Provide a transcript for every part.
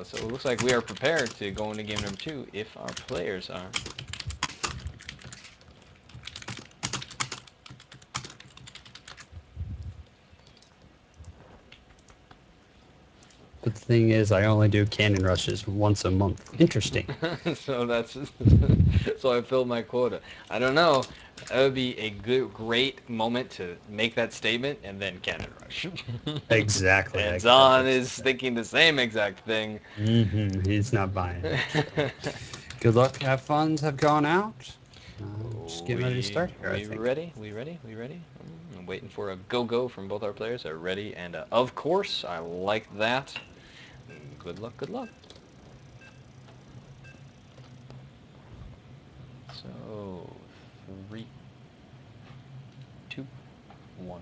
So it looks like we are prepared to go into game number 2 if our players are. But the thing is, I only do cannon rushes once a month. Interesting. So that's so I filled my quota. I don't know. That would be a great moment to make that statement and then cannon rush. Exactly. And Zahn is thinking the same exact thing. He's not buying it. So. Good luck. Have funds have gone out. Just getting ready to start here, I We think. ready? We ready? We ready? I'm waiting for a go-go from both our players. Are ready and of course I like that. Good luck. Good luck. So 3, 2, 1.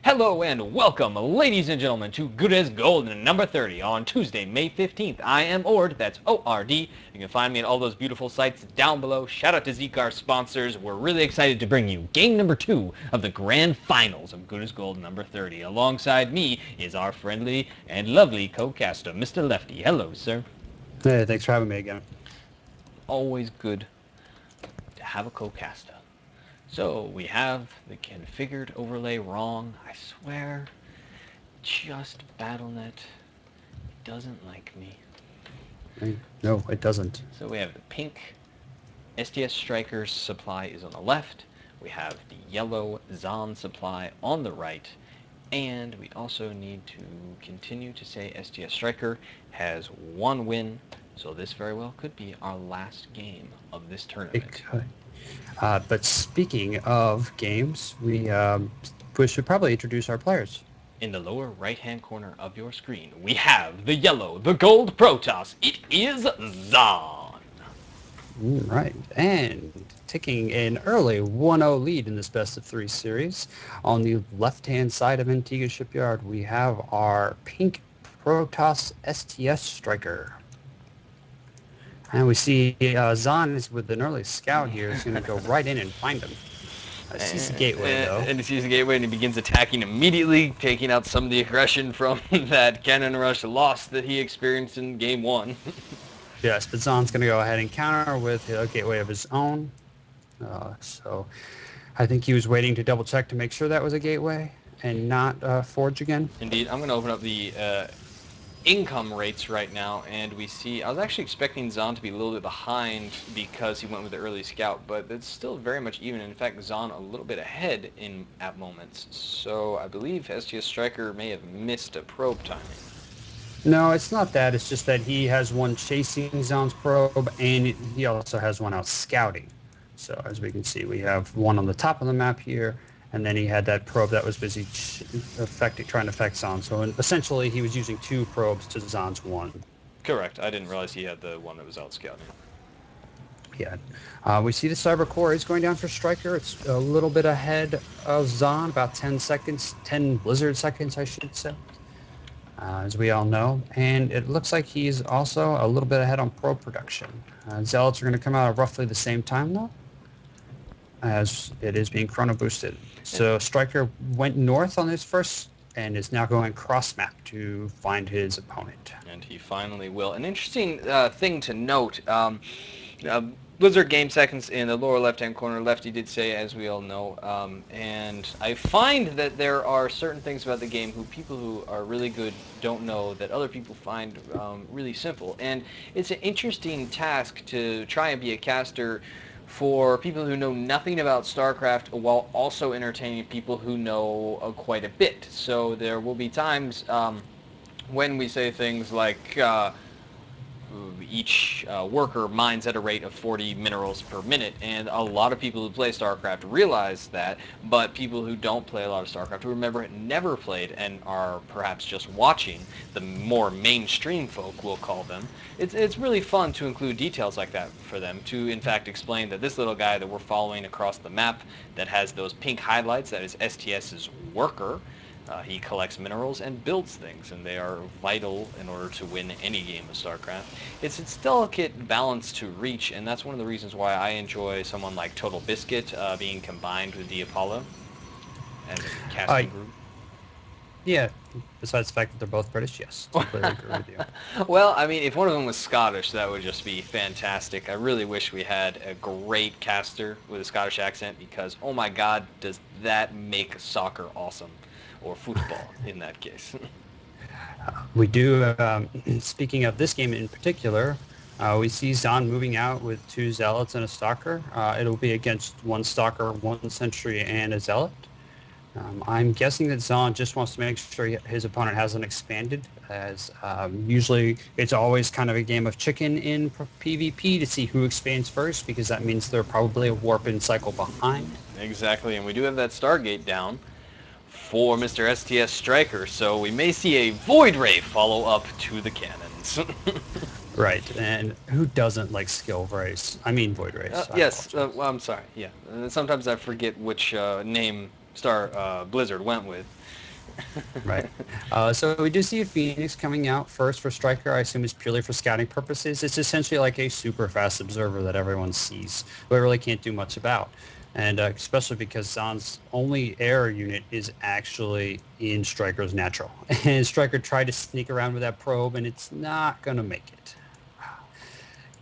Hello and welcome, ladies and gentlemen, to Good as Gold number 30 on Tuesday, May 15th. I am OrD, that's O-R-D. You can find me at all those beautiful sites down below. Shout out to Zeke, our sponsors. We're really excited to bring you game number 2 of the grand finals of Good as Gold number 30. Alongside me is our friendly and lovely co-caster, Mr.Lefty. Hello, sir. Hey, thanks for having me again. Always good to have a co-caster. So we have the configured overlay wrong. I swear, just BattleNet doesn't like me. No, it doesn't. So we have the pink STS Striker's supply is on the left. We have the yellow Zahn supply on the right. And we also need to continue to say STS Striker has 1 win. So this very well could be our last game of this tournament. It could. But speaking of games, we should probably introduce our players. In the lower right-hand corner of your screen, we have the yellow, the gold Protoss. It is Zahn. Right. And taking an early 1-0 lead in this best-of-3 series, on the left-hand side of Antigua Shipyard, we have our pink Protoss STS Striker. And we see Zahn is with an early scout here. He's going to go right in and find him. Sees the gateway, though. And he sees the gateway and he begins attacking immediately, taking out some of the aggression from that cannon rush loss that he experienced in game 1. Yes, but Zahn's going to go ahead and counter with a gateway of his own. So I think he was waiting to double check to make sure that was a gateway and not Forge again. Indeed, I'm going to open up the income rates right now, and we see, I was actually expecting Zahn to be a little bit behind because he went with the early scout, but it's still very much even. In fact, Zahn a little bit ahead at moments. So I believe STS Striker may have missed a probe timing. No, it's not that. It's just that he has one chasing Zahn's probe, and he also has one out scouting. So as we can see, we have one on the top of the map here, and then he had that probe that was busy trying to affect Zahn. So essentially, he was using 2 probes to Zahn's 1. Correct. I didn't realize he had the one that was out scouting. Yeah. We see the Cyber Core is going down for Striker. It's a little bit ahead of Zahn, about 10 seconds, 10 Blizzard seconds, I should say, as we all know. And it looks like he's also a little bit ahead on probe production. Zealots are going to come out at roughly the same time, though, as it is being chrono boosted. So Striker went north on his first and is now going cross map to find his opponent. And he finally will. An interesting thing to note, Blizzard game seconds in the lower left-hand corner. Lefty did say, as we all know, and I find that there are certain things about the game people who are really good don't know that other people find really simple. And it's an interesting task to try and be a caster for people who know nothing about StarCraft while also entertaining people who know quite a bit. So there will be times when we say things like each worker mines at a rate of 40 minerals per minute, and a lot of people who play StarCraft realize that, but people who don't play a lot of StarCraft, who remember never played and are perhaps just watching, the more mainstream folk we'll call them, it's really fun to include details like that for them, to in fact explain that this little guy that we're following across the map that has those pink highlights, that is STS's worker. He collects minerals and builds things, and they are vital in order to win any game of StarCraft. It's its delicate balance to reach, and that's one of the reasons why I enjoy someone like Total Biscuit being combined with the Apollo as a casting group. Yeah, besides the fact that they're both British, yes, completely agree with you. Well, I mean, if one of them was Scottish, that would just be fantastic. I really wish we had a great caster with a Scottish accent because, oh my God, does that make soccer awesome, or football in that case. We do, speaking of this game in particular, we see Zahn moving out with 2 Zealots and a Stalker. It'll be against 1 Stalker, 1 Sentry, and a Zealot. I'm guessing that Zahn just wants to make sure his opponent hasn't expanded, as usually it's always kind of a game of chicken in PvP to see who expands first, because that means they're probably a warp-in cycle behind. Exactly, and we do have that Stargate down for Mr. STS Striker, so we may see a Void Ray follow up to the cannons. Right, and who doesn't like skill race? I mean void race. I Yes, apologize. well, I'm sorry. Yeah, sometimes I forget which name Star Blizzard went with. Right. So we do see a Phoenix coming out first for Striker. I assume it's purely for scouting purposes. It's essentially like a super fast observer that everyone sees, but really can't do much about. And especially because Zahn's only air unit is actually in Striker's natural. And Striker tried to sneak around with that probe, and it's not going to make it.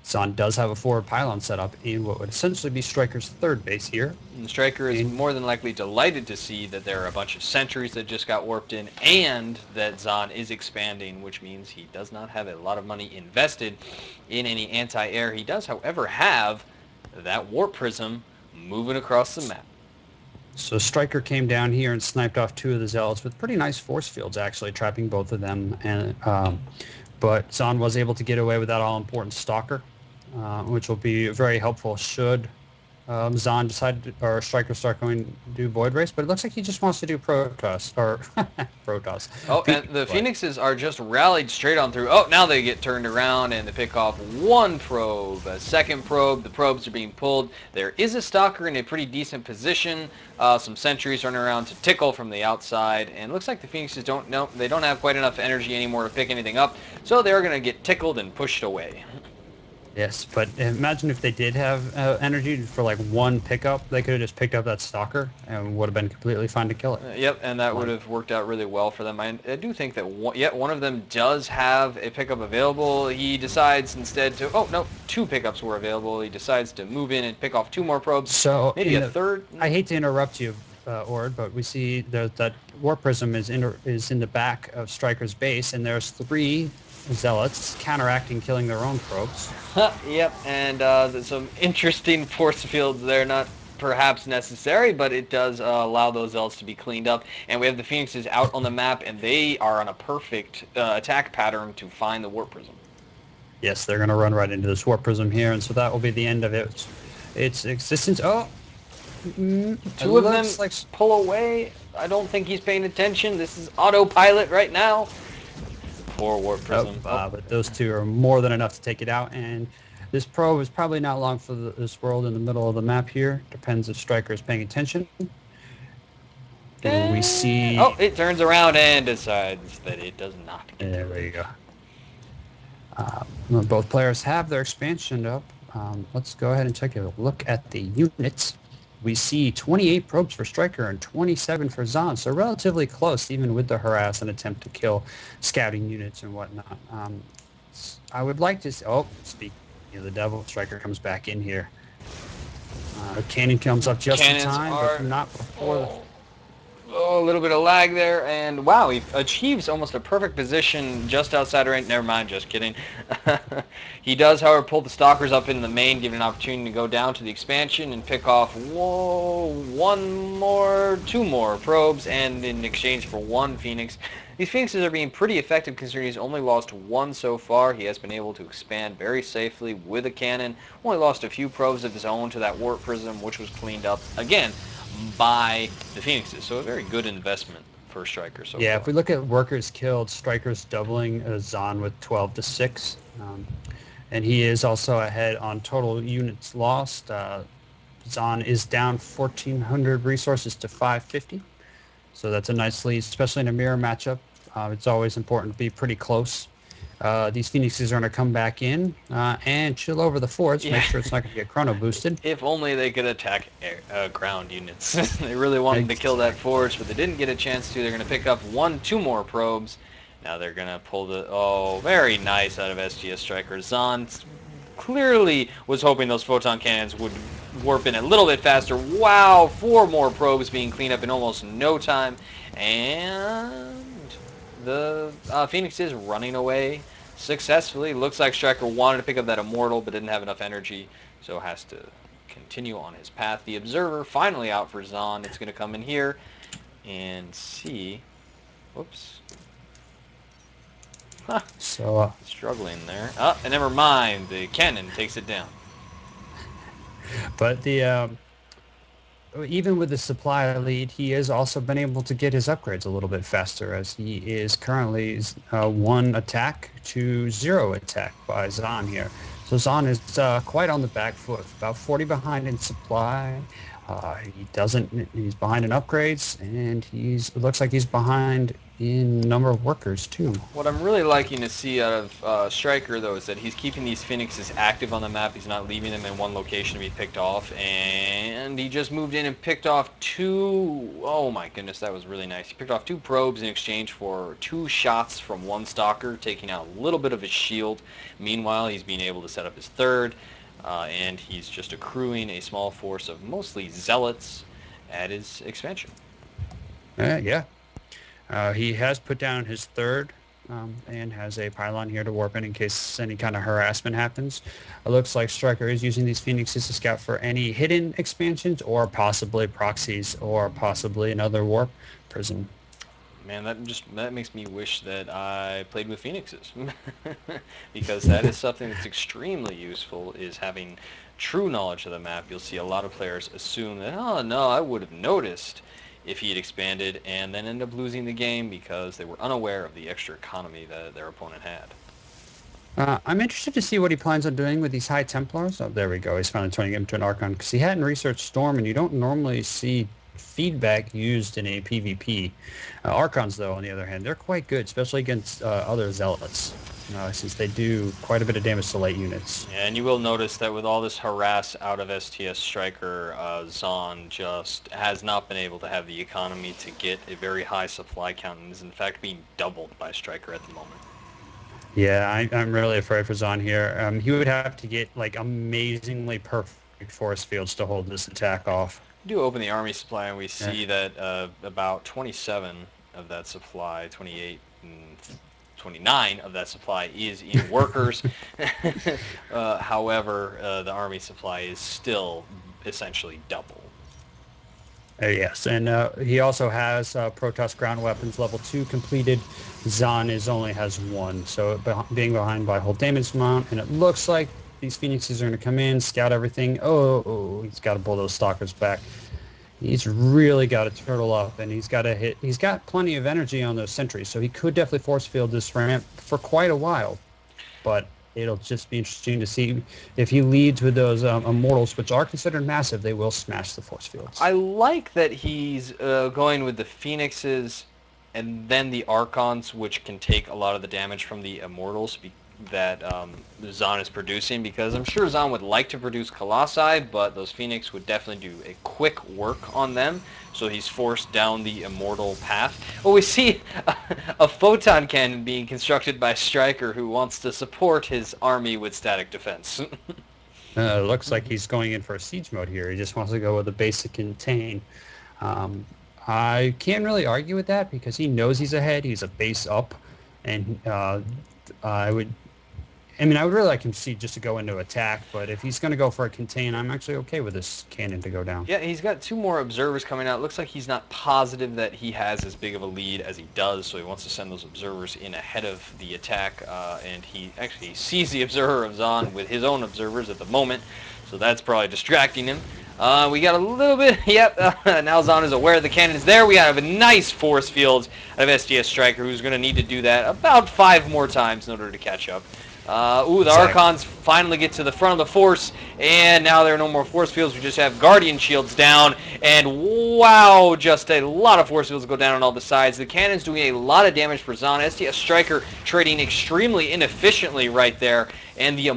Zahn does have a forward pylon set up in what would essentially be Striker's third base here. And Striker is And more than likely delighted to see that there are a bunch of sentries that just got warped in and that Zahn is expanding, which means he does not have a lot of money invested in any anti-air. He does, however, have that warp prism moving across the map. so Stryker came down here and sniped off 2 of the Zealots with pretty nice force fields, actually, trapping both of them. And but Zahn was able to get away with that all-important Stalker, which will be very helpful should Zahn decide to, or Stryker start going to do Void Race. But it looks like he just wants to do Protoss, or Protoss. Oh, and the Phoenixes are just rallied straight on through. Oh, now they get turned around and they pick off 1 probe, a 2nd probe. The probes are being pulled. There is a Stalker in a pretty decent position. Some sentries running around to tickle from the outside. And it looks like the Phoenixes they don't have quite enough energy anymore to pick anything up. So they're going to get tickled and pushed away. Yes, but imagine if they did have energy for like 1 pickup, they could have just picked up that Stalker and would have been completely fine to kill it. Yep, and that would have worked out really well for them. I do think that one of them does have a pickup available. He decides instead to, oh no, 2 pickups were available. He decides to move in and pick off 2 more probes. So Maybe a third. I hate to interrupt you, OrD, but we see that Warp Prism is in the back of Striker's base, and there's 3 Zealots counteracting, killing their own probes. Yep, and there's some interesting force fields there, not perhaps necessary, but it does allow those Zealots to be cleaned up. And we have the Phoenixes out on the map, and they are on a perfect attack pattern to find the Warp Prism. Yes, they're going to run right into this Warp Prism here, and so that will be the end of its existence. Oh! 2 of them pull away. I don't think he's paying attention. This is autopilot right now. Poor Warp Prism. But those 2 are more than enough to take it out, and this probe is probably not long for this world in the middle of the map here. Depends if Striker is paying attention. We see... Oh, it turns around and decides that it does not get There you go. Both players have their expansion up. Let's go ahead and take a look at the units. We see 28 probes for Striker and 27 for Zahn, so relatively close, even with the harass and attempt to kill scouting units and whatnot. I would like to see... Oh, speaking of the devil, Striker comes back in here. Cannon comes up just in time, but not before... Oh, a little bit of lag there, and wow, he achieves almost a perfect position just outside range. Never mind, just kidding. He does, however, pull the Stalkers up in the main, giving an opportunity to go down to the expansion and pick off 2 more probes, and in exchange for 1 Phoenix. These Phoenixes are being pretty effective considering he's only lost 1 so far. He has been able to expand very safely with a cannon. Only lost a few probes of his own to that Warp Prism, which was cleaned up, again, by the Phoenixes. So a very good investment for Striker so far. If we look at workers killed, Striker's doubling Zahn with 12-6. And he is also ahead on total units lost. Zahn is down 1,400 resources to 550. So that's a nice lead, especially in a mirror matchup. It's always important to be pretty close. These Phoenixes are going to come back in and chill over the forts, Yeah. make sure it's not going to get chrono boosted. If only they could attack ground units. They really wanted to kill that Exactly. forge, but they didn't get a chance to. They're going to pick up two more probes. Now they're going to pull the... Oh, very nice out of SGS Striker. Zahn clearly was hoping those photon cannons would warp in a little bit faster. Wow, 4 more probes being cleaned up in almost no time. And the Phoenix is running away successfully. Looks like Striker wanted to pick up that Immortal, but didn't have enough energy, so has to continue on his path. The Observer finally out for Zahn. It's going to come in here and see... Whoops. Huh. So, Struggling there. Oh, and never mind. The cannon takes it down. but the even with the supply lead, he has also been able to get his upgrades a little bit faster, as he is currently 1 attack to 0 attack by Zahn here. So Zahn is quite on the back foot, about 40 behind in supply. He's behind in upgrades, and it looks like he's behind in number of workers too. What I'm really liking to see out of Striker, though, is that he's keeping these Phoenixes active on the map. He's not leaving them in one location to be picked off. And he just moved in and picked off 2... Oh my goodness, that was really nice. He picked off 2 probes in exchange for 2 shots from 1 Stalker, taking out a little bit of his shield. Meanwhile, he's being able to set up his 3rd. And he's just accruing a small force of mostly Zealots at his expansion. Yeah. He has put down his 3rd and has a pylon here to warp in case any kind of harassment happens. It looks like Striker is using these Phoenixes to scout for any hidden expansions or possibly proxies or possibly another warp prison. Man, that makes me wish that I played with Phoenixes. Because that is something that's extremely useful, is having true knowledge of the map. You'll see a lot of players assume that, oh no, I would have noticed if he had expanded, and then end up losing the game because they were unaware of the extra economy that their opponent had. I'm interested to see what he plans on doing with these High Templars. Oh, there we go. He's finally turning him to an Archon, because he hadn't researched Storm, and you don't normally see feedback used in a PvP. Archons, though, on the other hand, they're quite good, especially against other Zealots, since they do quite a bit of damage to light units. Yeah, and you will notice that with all this harass out of STS Striker, Zahn just has not been able to have the economy to get a very high supply count, and is in fact being doubled by Striker at the moment. Yeah, I'm really afraid for Zahn here. He would have to get like amazingly perfect force fields to hold this attack off. We do open the army supply, and we see that about 27 of that supply, 28 and 29 of that supply is in workers. However, the army supply is still essentially double. Yes, and he also has Protoss ground weapons level 2 completed. Zahn only has 1, so being behind by whole damage amount, and it looks like these Phoenixes are going to come in, scout everything. Oh, he's got to pull those Stalkers back. He's really got to turtle up, and he's got to hit. He's got plenty of energy on those sentries, so he could definitely force field this ramp for quite a while. But it'll just be interesting to see if he leads with those Immortals, which are considered massive. They will smash the force fields. I like that he's going with the Phoenixes and then the Archons, which can take a lot of the damage from the Immortals that Zahn is producing, because I'm sure Zahn would like to produce Colossi, but those Phoenix would definitely do a quick work on them, so he's forced down the Immortal path. Well, we see a photon cannon being constructed by Striker, who wants to support his army with static defense. Looks like he's going in for a siege mode here. He just wants to go with a basic contain. I can't really argue with that, because he knows he's ahead. He's a base up, and I would really like him just to go into attack, but if he's going to go for a contain, I'm actually okay with this cannon to go down. Yeah, he's got 2 more observers coming out. It looks like he's not positive that he has as big of a lead as he does, so he wants to send those observers in ahead of the attack, and he actually sees the observer of Zahn with his own observers at the moment, so that's probably distracting him. We got a little bit, now Zahn is aware the cannon is there. We have a nice force field out of SDS Striker, who's going to need to do that about 5 more times in order to catch up. Ooh, the Exactly. Archons finally get to the front of the Force, and now there are no more Force fields. We just have Guardian shields down, and wow, just a lot of Force fields go down on all the sides. The cannon's doing a lot of damage for Zahn. STS Striker trading extremely inefficiently right there, and the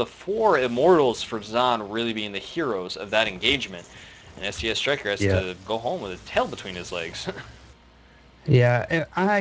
4 Immortals for Zahn really being the heroes of that engagement. And STS Striker has Yeah. to go home with his tail between his legs. Yeah, I